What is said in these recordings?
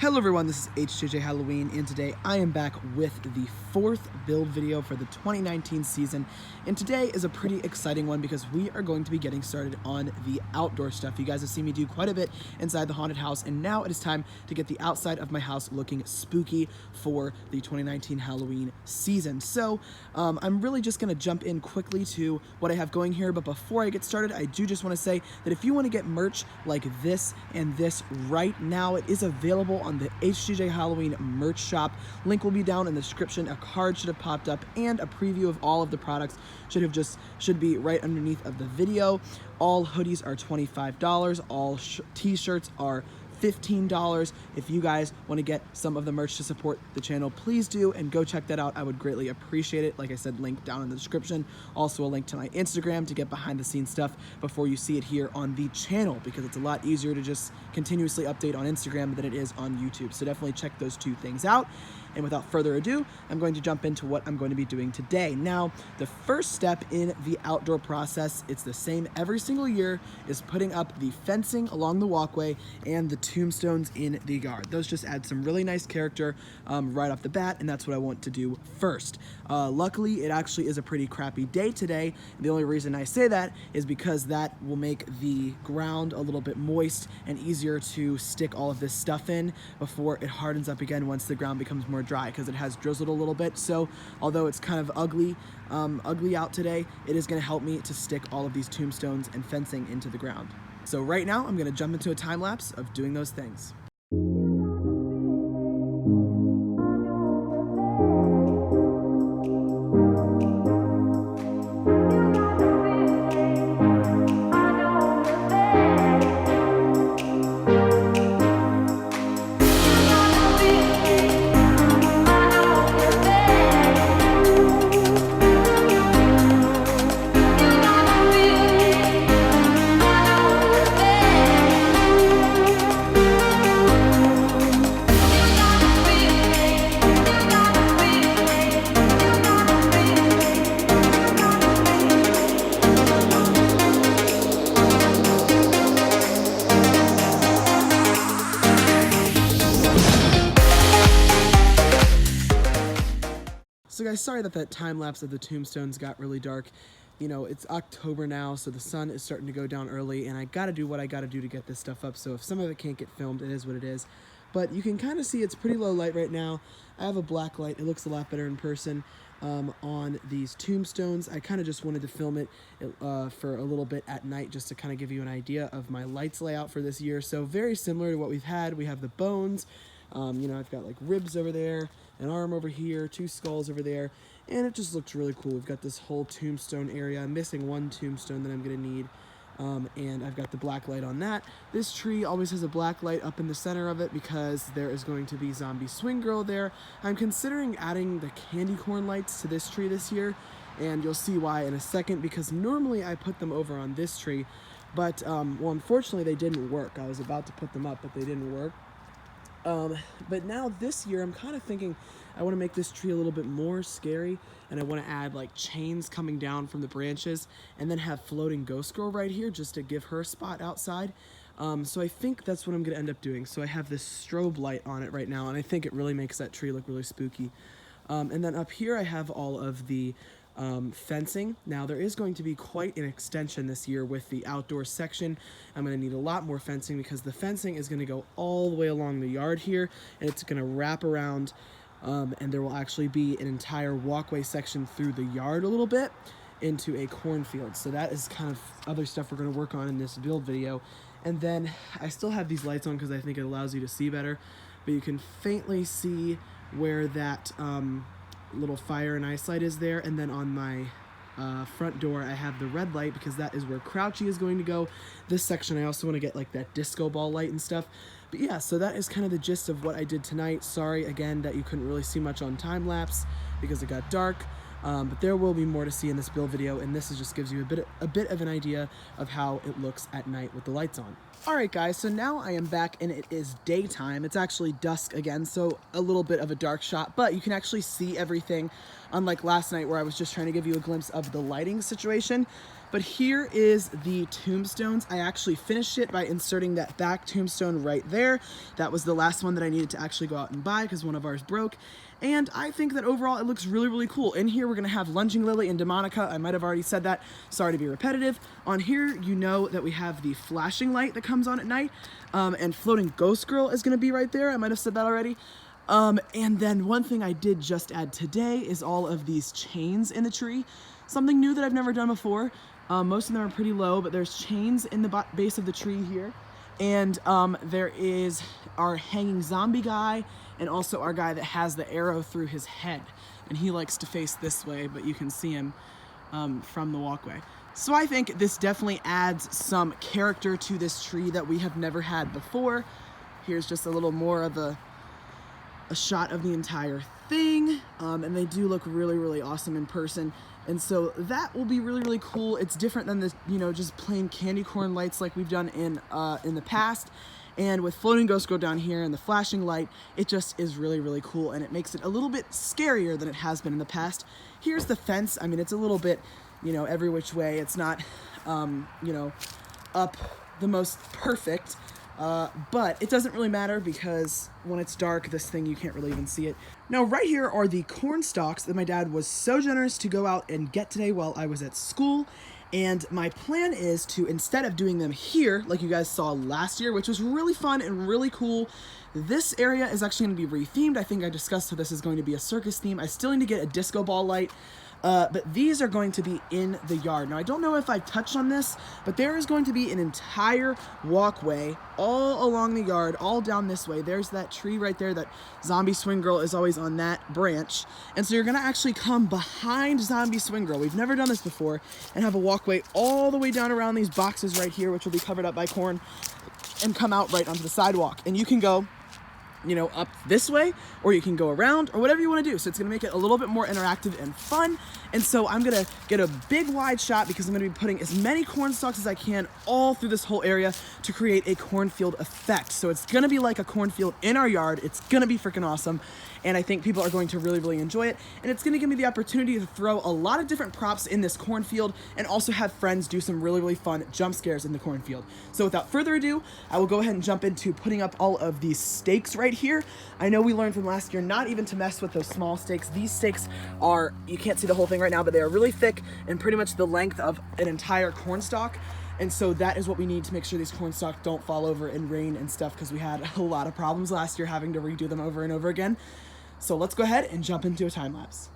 Hello everyone, this is HJJ Halloween, and today I am back with the fourth build video for the 2019 season, and today is a pretty exciting one because we are going to be getting started on the outdoor stuff. You guys have seen me do quite a bit inside the haunted house, and now it is time to get the outside of my house looking spooky for the 2019 Halloween season. So I'm really just going to jump in quickly to what I have going here, but before I get started, I do just want to say that if you want to get merch like this and this right now, it is available on the HJJ Halloween merch shop. Link will be down in the description. A card should have popped up, and a preview of all of the products should be right underneath of the video. All hoodies are $25. All t-shirts are $15. If you guys want to get some of the merch to support the channel, please do, and go check that out. I would greatly appreciate it. Like I said, link down in the description. Also a link to my Instagram to get behind the scenes stuff before you see it here on the channel, because it's a lot easier to just continuously update on Instagram than it is on YouTube. So definitely check those two things out. And without further ado, I'm going to jump into what I'm going to be doing today. Now, the first step in the outdoor process, it's the same every single year, is putting up the fencing along the walkway and the tombstones in the yard. Those just add some really nice character right off the bat, and that's what I want to do first. Luckily, it actually is a pretty crappy day today. The only reason I say that is because that will make the ground a little bit moist and easier to stick all of this stuff in before it hardens up again once the ground becomes more dry, because it has drizzled a little bit. So although it's kind of ugly out today, it is going to help me to stick all of these tombstones and fencing into the ground. So right now I'm going to jump into a time lapse of doing those things. So guys, sorry that time lapse of the tombstones got really dark. You know, it's October now, so the sun is starting to go down early, and I gotta do what I gotta do to get this stuff up. So if some of it can't get filmed, it is what it is. But you can kind of see it's pretty low light right now. I have a black light. It looks a lot better in person on these tombstones. I kind of just wanted to film it for a little bit at night, just to kind of give you an idea of my lights layout for this year. So very similar to what we've had. We have the bones. You know, I've got like ribs over there, an arm over here, two skulls over there, and it just looks really cool. We've got this whole tombstone area. I'm missing one tombstone that I'm gonna need, and I've got the black light on that. This tree always has a black light up in the center of it because there is going to be zombie swing girl there. I'm considering adding the candy corn lights to this tree this year, and you'll see why in a second, because normally I put them over on this tree, but well, unfortunately they didn't work. I was about to put them up, but they didn't work. But now this year I'm kind of thinking I want to make this tree a little bit more scary, and I want to add like chains coming down from the branches, and then have floating ghost girl right here just to give her a spot outside. So I think that's what I'm going to end up doing. So I have this strobe light on it right now, and I think it really makes that tree look really spooky. And then up here I have all of the fencing. Now there is going to be quite an extension this year with the outdoor section. I'm going to need a lot more fencing because the fencing is going to go all the way along the yard here, and it's going to wrap around, and there will actually be an entire walkway section through the yard a little bit into a cornfield. So that is kind of other stuff we're going to work on in this build video. And then I still have these lights on because I think it allows you to see better, but you can faintly see where that little fire and ice light is there. And then on my front door I have the red light because that is where Crouchy is going to go. This section I also want to get like that disco ball light and stuff. But yeah, so that is kind of the gist of what I did tonight. Sorry again that you couldn't really see much on time lapse because it got dark. But there will be more to see in this build video, and this just gives you a bit of an idea of how it looks at night with the lights on. Alright guys, so now I am back and it is daytime. It's actually dusk again, so a little bit of a dark shot, but you can actually see everything unlike last night where I was just trying to give you a glimpse of the lighting situation. But here is the tombstones. I actually finished it by inserting that back tombstone right there. That was the last one that I needed to actually go out and buy because one of ours broke. And I think that overall it looks really, really cool. In here, we're gonna have Lunging Lily and Demonica. I might have already said that. Sorry to be repetitive. On here, you know that we have the flashing light that comes on at night. And Floating Ghost Girl is gonna be right there. I might have said that already. And then one thing I did just add today is all of these chains in the tree. Something new that I've never done before. Most of them are pretty low, but there's chains in the base of the tree here. And there is our hanging zombie guy and also our guy that has the arrow through his head. And he likes to face this way, but you can see him from the walkway. So I think this definitely adds some character to this tree that we have never had before. Here's just a little more of a shot of the entire thing. And they do look really, really awesome in person. And so that will be really, really cool. It's different than the, you know, just plain candy corn lights like we've done in the past. And with Floating Ghost Girl down here and the flashing light, it just is really, really cool. And it makes it a little bit scarier than it has been in the past. Here's the fence. I mean, it's a little bit, you know, every which way. It's not, you know, up the most perfect. But it doesn't really matter because when it's dark, this thing, you can't really even see it. Now, right here are the corn stalks that my dad was so generous to go out and get today while I was at school. And my plan is to, instead of doing them here, like you guys saw last year, which was really fun and really cool, this area is actually going to be rethemed. I think I discussed how this is going to be a circus theme. I still need to get a disco ball light. But these are going to be in the yard. Now, I don't know if I touched on this, but there is going to be an entire walkway all along the yard, all down this way. There's that tree right there. That Zombie Swing Girl is always on that branch. And so you're going to actually come behind Zombie Swing Girl. We've never done this before. And have a walkway all the way down around these boxes right here, which will be covered up by corn, and come out right onto the sidewalk. And you can go, you know, up this way, or you can go around, or whatever you want to do. So it's going to make it a little bit more interactive and fun. And so I'm going to get a big wide shot because I'm going to be putting as many corn stalks as I can all through this whole area to create a cornfield effect. So it's going to be like a cornfield in our yard. It's going to be freaking awesome. And I think people are going to really, really enjoy it. And it's going to give me the opportunity to throw a lot of different props in this cornfield and also have friends do some really, really fun jump scares in the cornfield. So without further ado, I will go ahead and jump into putting up all of these stakes right here. I know we learned from last year not even to mess with those small stakes. These stakes are, you can't see the whole thing right now, but they are really thick and pretty much the length of an entire corn stalk. And so that is what we need to make sure these corn stalks don't fall over in rain and stuff, because we had a lot of problems last year having to redo them over and over again. So let's go ahead and jump into a time lapse.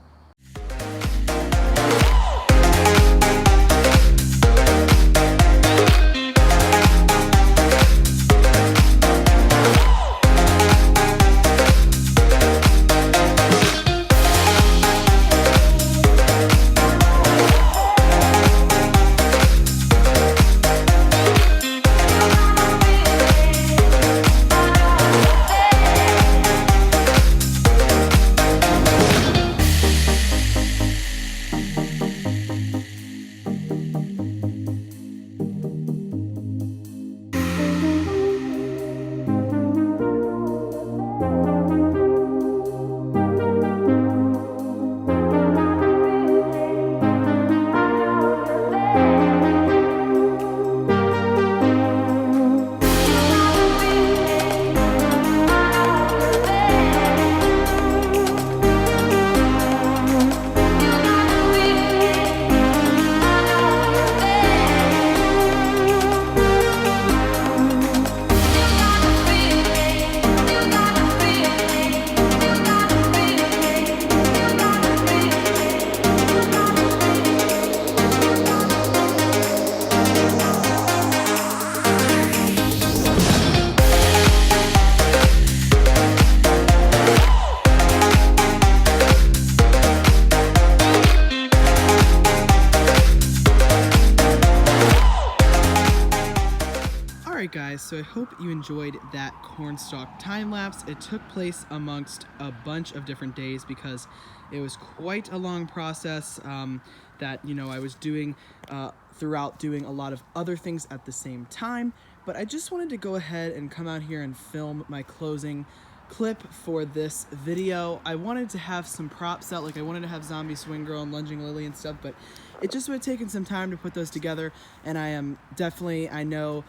Guys, so I hope you enjoyed that cornstalk time lapse. It took place amongst a bunch of different days because it was quite a long process that, you know, I was doing throughout doing a lot of other things at the same time. But I just wanted to go ahead and come out here and film my closing clip for this video. I wanted to have some props out, like I wanted to have zombie swing girl and lunging lily and stuff, but it just would have taken some time to put those together, and I am definitely, I know,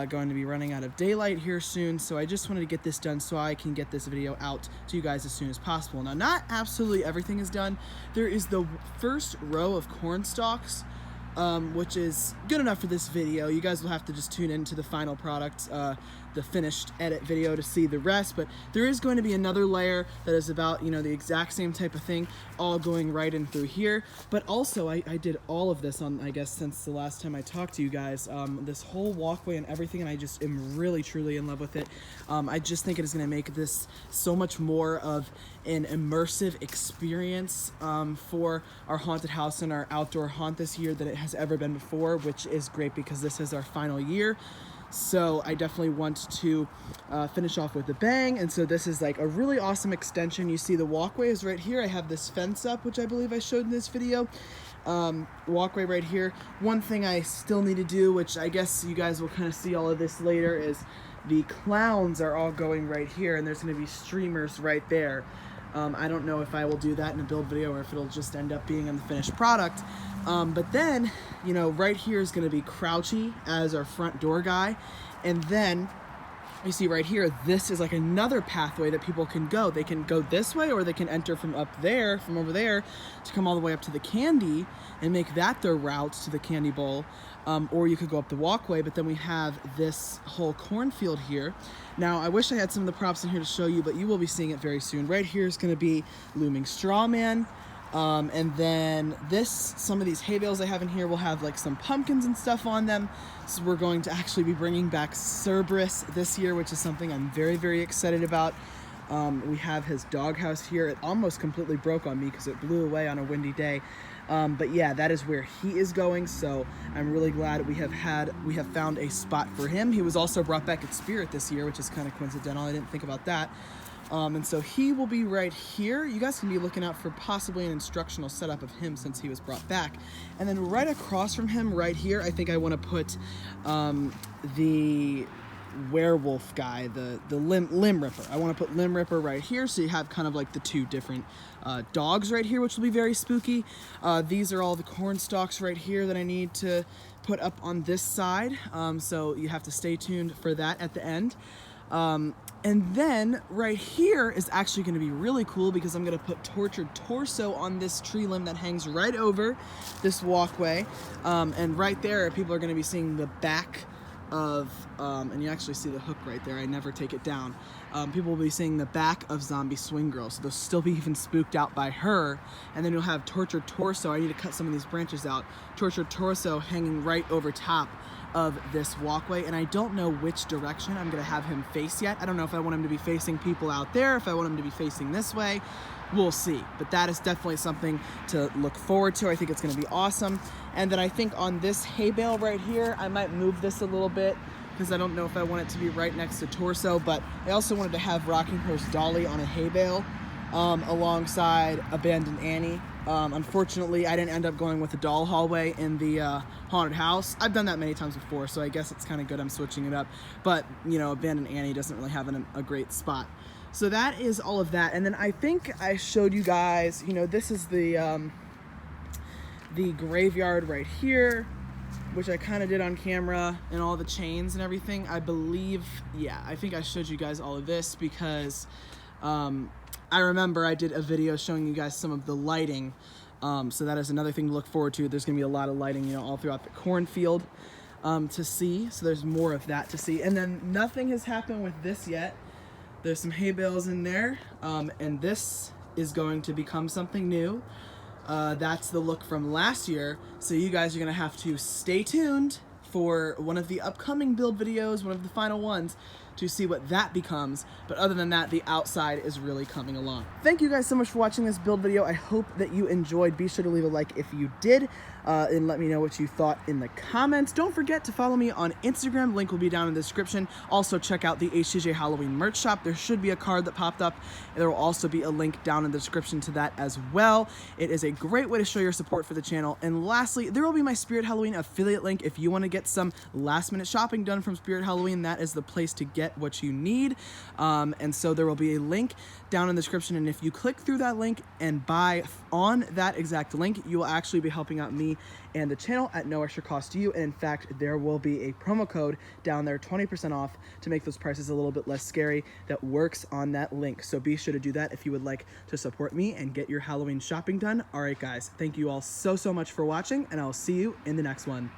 going to be running out of daylight here soon, so I just wanted to get this done so I can get this video out to you guys as soon as possible. Now, not absolutely everything is done. There is the first row of corn stalks, which is good enough for this video. You guys will have to just tune into the final product, the finished edit video, to see the rest, but there is going to be another layer that is about, you know, the exact same type of thing, all going right in through here. But also I did all of this on, I guess, since the last time I talked to you guys, this whole walkway and everything, and I just am really truly in love with it. I just think it is going to make this so much more of an immersive experience for our haunted house and our outdoor haunt this year than it has ever been before, which is great because this is our final year. So I definitely want to finish off with a bang, and so this is like a really awesome extension. You see the walkway is right here. I have this fence up, which I believe I showed in this video. Walkway right here. One thing I still need to do, which I guess you guys will kind of see all of this later, is the clowns are all going right here, and there's going to be streamers right there. I don't know if I will do that in a build video or if it'll just end up being in the finished product. But then, you know, right here is going to be Crouchy as our front door guy. And then you see right here, this is like another pathway that people can go. They can go this way, or they can enter from up there, from over there, to come all the way up to the candy and make that their route to the candy bowl. Or you could go up the walkway, but then we have this whole cornfield here. Now, I wish I had some of the props in here to show you, but you will be seeing it very soon. Right here is going to be Looming Straw Man. And then some of these hay bales I have in here will have like some pumpkins and stuff on them. So we're going to actually be bringing back Cerberus this year, which is something I'm very, very excited about. We have his doghouse here. It almost completely broke on me because it blew away on a windy day. But yeah, that is where he is going, so I'm really glad we have found a spot for him. He was also brought back at Spirit this year, which is kind of coincidental. I didn't think about that. And so he will be right here. You guys can be looking out for possibly an instructional setup of him since he was brought back. And then right across from him, right here, I think I want to put the werewolf guy, the limb ripper. I want to put limb ripper right here, so you have kind of like the two different dogs right here, which will be very spooky. These are all the corn stalks right here that I need to put up on this side, so you have to stay tuned for that at the end. And then right here is actually going to be really cool because I'm going to put Tortured Torso on this tree limb that hangs right over this walkway, and right there people are going to be seeing the back of, and you actually see the hook right there, I never take it down. People will be seeing the back of Zombie Swing Girl, so they'll still be even spooked out by her. And then you'll have Tortured Torso. I need to cut some of these branches out. Tortured Torso hanging right over top of this walkway, and I don't know which direction I'm gonna have him face yet. I don't know if I want him to be facing people out there, if I want him to be facing this way. We'll see, but that is definitely something to look forward to. I think it's gonna be awesome. And then I think on this hay bale right here, I might move this a little bit because I don't know if I want it to be right next to Torso, but I also wanted to have Rocking Horse Dolly on a hay bale alongside Abandoned Annie. Unfortunately, I didn't end up going with the doll hallway in the haunted house. I've done that many times before, so I guess it's kind of good I'm switching it up. But, you know, Abandoned Annie doesn't really have a great spot. So that is all of that. And then I think I showed you guys, you know, this is the graveyard right here, which I kind of did on camera, and all the chains and everything. I believe, yeah, I think I showed you guys all of this because I remember I did a video showing you guys some of the lighting, so that is another thing to look forward to. There's going to be a lot of lighting, you know, all throughout the cornfield to see, so there's more of that to see. And then nothing has happened with this yet. There's some hay bales in there, and this is going to become something new. That's the look from last year, so you guys are going to have to stay tuned for one of the upcoming build videos, one of the final ones, to see what that becomes. But other than that, the outside is really coming along. Thank you guys so much for watching this build video. I hope that you enjoyed. Be sure to leave a like if you did, and let me know what you thought in the comments. Don't forget to follow me on Instagram. Link will be down in the description. Also check out the HTJ Halloween merch shop. There should be a card that popped up. There will also be a link down in the description to that as well. It is a great way to show your support for the channel. And lastly, there will be my Spirit Halloween affiliate link. If you want to get some last minute shopping done from Spirit Halloween, that is the place to get get what you need. And so there will be a link down in the description, and if you click through that link and buy on that exact link, you will actually be helping out me and the channel at no extra cost to you. And in fact, there will be a promo code down there, 20% off, to make those prices a little bit less scary, that works on that link. So be sure to do that if you would like to support me and get your Halloween shopping done. All right, guys, thank you all so much for watching, and I'll see you in the next one.